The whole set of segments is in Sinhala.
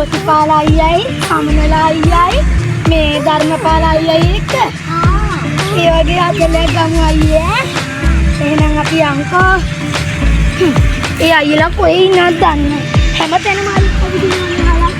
ජෝතිපාල අයියයි සමනල අයියයි මේ ධර්මපාල අයියයි එක්ක ඒ වගේ අතලයක් ගමු අයියේ. එහෙනම් අපි යන්කෝ. ඒ අයියලා කොහේ ඉන්නවද දන්නේ නැහැ. හැමතැනම අපි දිනනවා.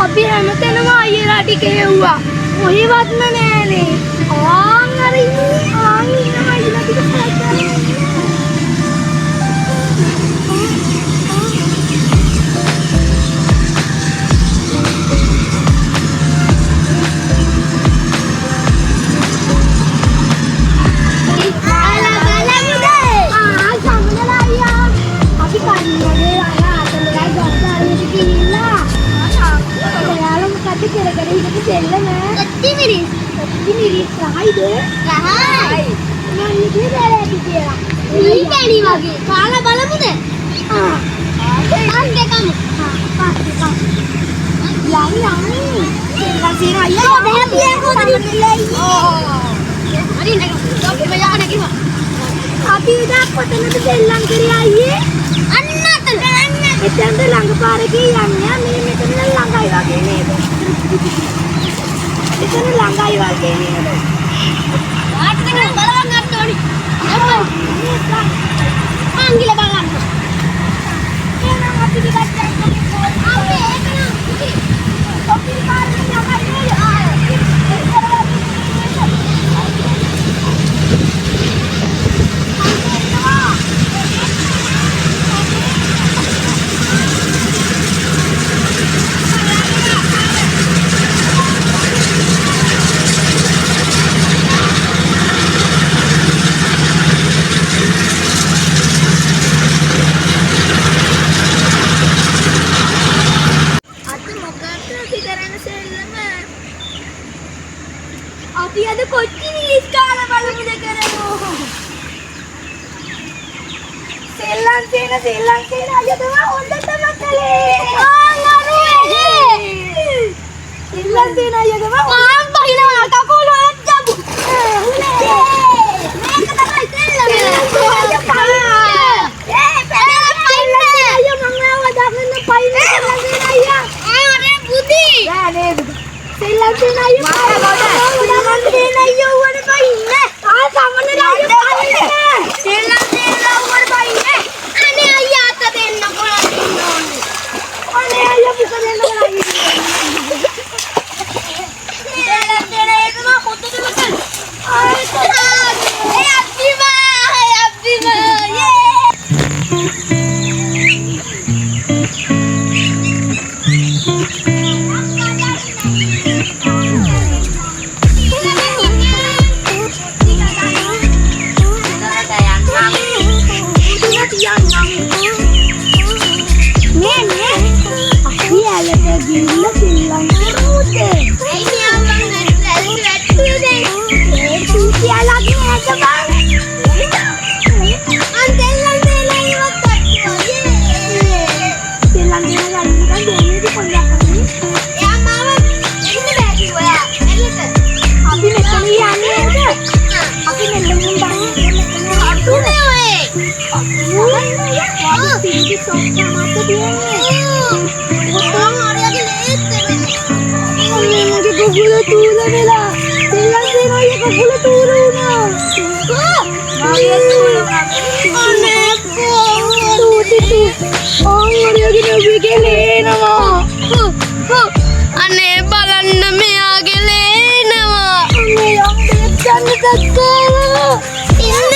අපි හැමතැනම අයියලා ටික එව්වා. මොහිවත්ම නෑනේ. ආන් අර ඉන්න අයියලා ටික පස්සට. කාලා බලමුද? දෙකම. අපි උදා කොතනද දෙල්ලන් කරේ අයියේ? අන්න අතන. එතෙන්ද ළඟ පාරේ යන්නේ. මේ මෙතන ළඟයි වගේ නේද? එතන ළඟයි වගේ නේද? ආට දෙකම බලවන් ගන්න ඕනි. අංගිල බලන්න. එහෙනම් අපි ටිකක් දැක්කම අපි ඒක නම් අපි පාරේ යන්නේ. අපි අද කොච්චර ඉස්කාල බලමුද කරමු. සෙල්ලම් තියෙන අය තමයි හොඳටම කලේ. සෙල්ලම් තියෙන අය තමයි මාන් බහිනවා කකුල හොද්දමු. මේක තමයි සෙල්ලම. අනේ බලන්න මෙයාගේ ලේනවා. අනේ යන්න දක්කා. ඉන්න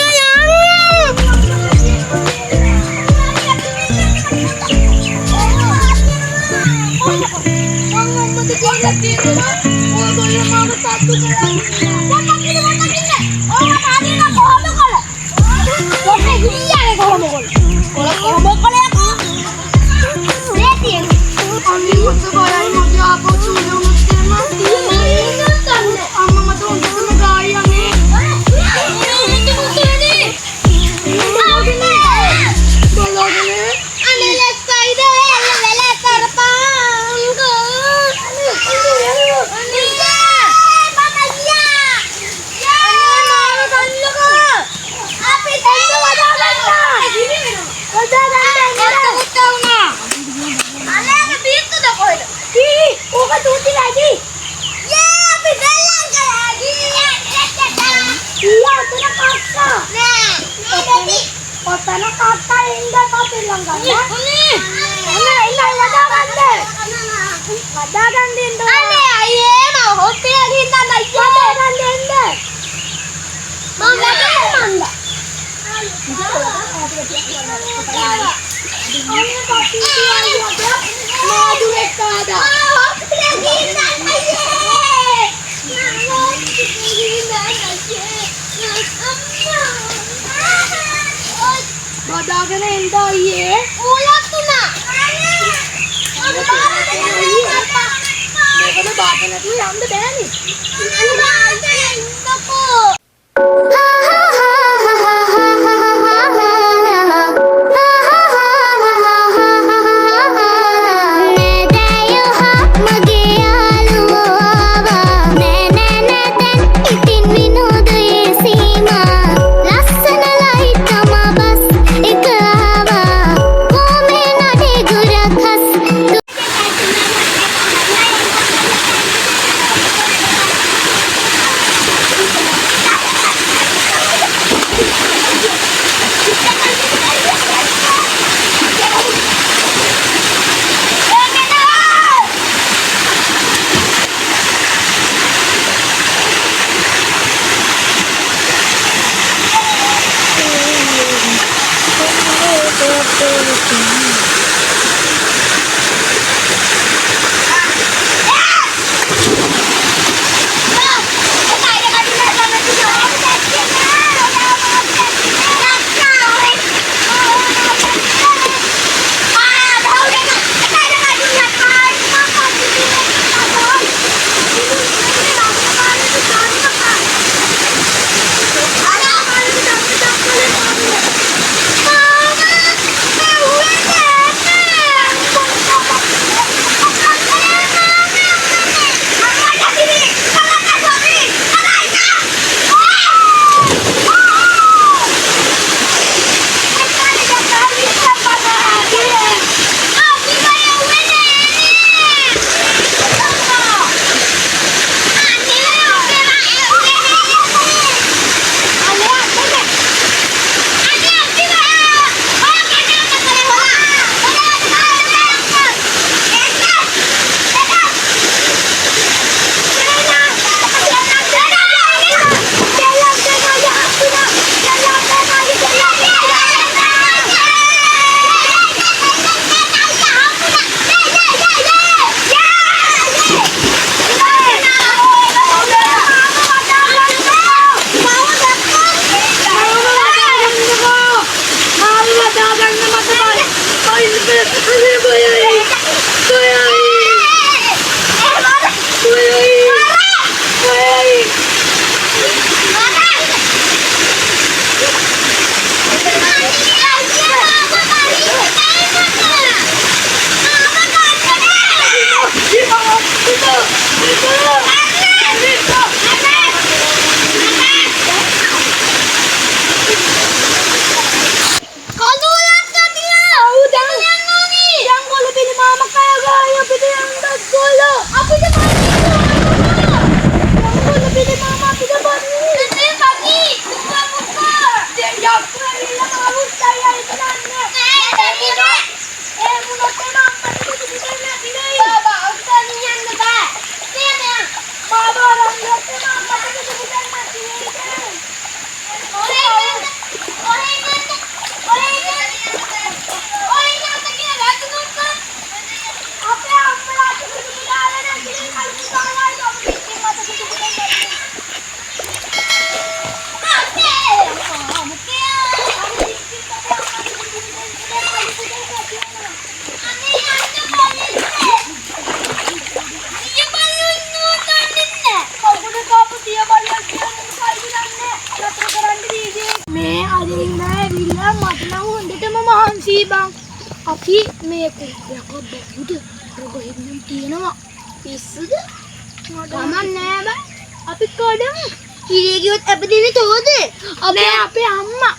තුති වැඩි. අපි බැලන් කරාදී. ඊයා උතන කක්කා. නෑ. ඔතන කක්කා ඉන්න කපිලං ගන්න. ඔනේ. එන්න වදා ගන්න දෙන්න. අනේ අයියේ මම හොස්පිටල් ගිහින් දැන් අයියා. වදා ගන්න දෙන්න. මම දැක්කේ මන්ද. බදාගෙන එන්න අයියේ. ඌලක් තුනා. මේකද බාගෙන නැතුව යන්න බෑනේ. අපි මේ කුඩයක් බබුද රොගෙන් තියෙනවා පිස්සුද ගමන් නෑ බං අපි කොඩමු ඉරේ ගියොත් අපි දෙන්නේ තෝද නෑ අපේ අම්මා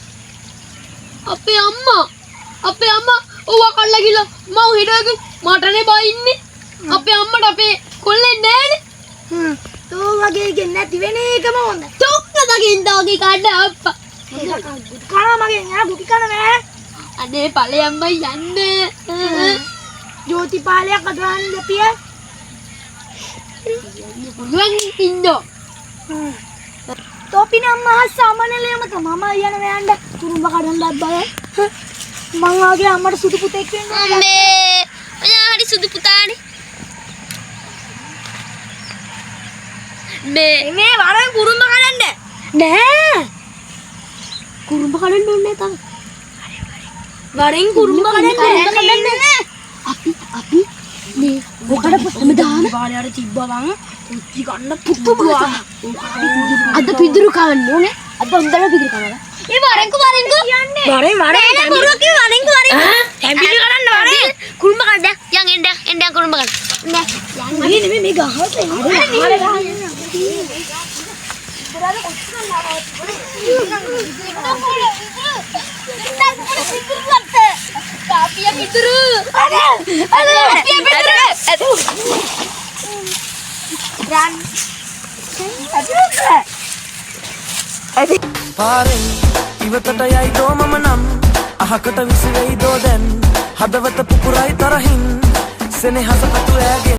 ඔව්වා කල්ලා ගිහලා මම හිටගෙන මටනේ බයින්නේ අපේ අම්මට අපේ කොල්ලෙන් නෑනේ. තෝ වගේ ගෙන් නැති වෙන එකම හොඳ. තොක්ක දකින්න ඔගේ කඩ අප්පා. කනවා මගෙන් යා ගුටි කන නෑ. අනේ ඵලයන්මයි යන්නේ. ජෝති පාලයක් අදවන්න දෙපිය. පුළුවන් ඉන්නෝ. තෝපින අම්මා සාමාන්‍යලෙම තමයි යන වෑන්ඩ කුරුම්බ කඩන්නත් බය. මං ආගේ අම්මට සුදු පුතෙක් වෙන්න ඕන. අම්මේ ඔයා හරි සුදු පුතානේ. මේ වරෙන් කුරුම්බ කඩන්න. නෑ. කුරුම්බ කඩන්න ඕනේ තාම. වරෙන් කුරුම්බ කඩන්න. අපි මේ මොකට හැමදාම බාලයට තිබ්බා මං කුච්චි ගන්න පුතුම අද පිදුරු කවන්න ඕනේ. අද හොඳට පිදුරු කනවා. ඒ වරෙන්කු යන්නේ. වරෙන් බොරුවකේ වරෙන්කු හැම්බිලි කරන්න වරෙන්. කුරුම්බ කඩ. යන් එන්න කුරුම්බ කඩ. අනේ නෙමෙයි මේ ගහවට කාපිය පිටුරු. පාරෙන් ඉවතට යයිදෝ මම නම් අහකට විසිවෙයිදෝ දැන් හදවත පුපුරයි තරහින් සෙනෙහස අතු ඈගේ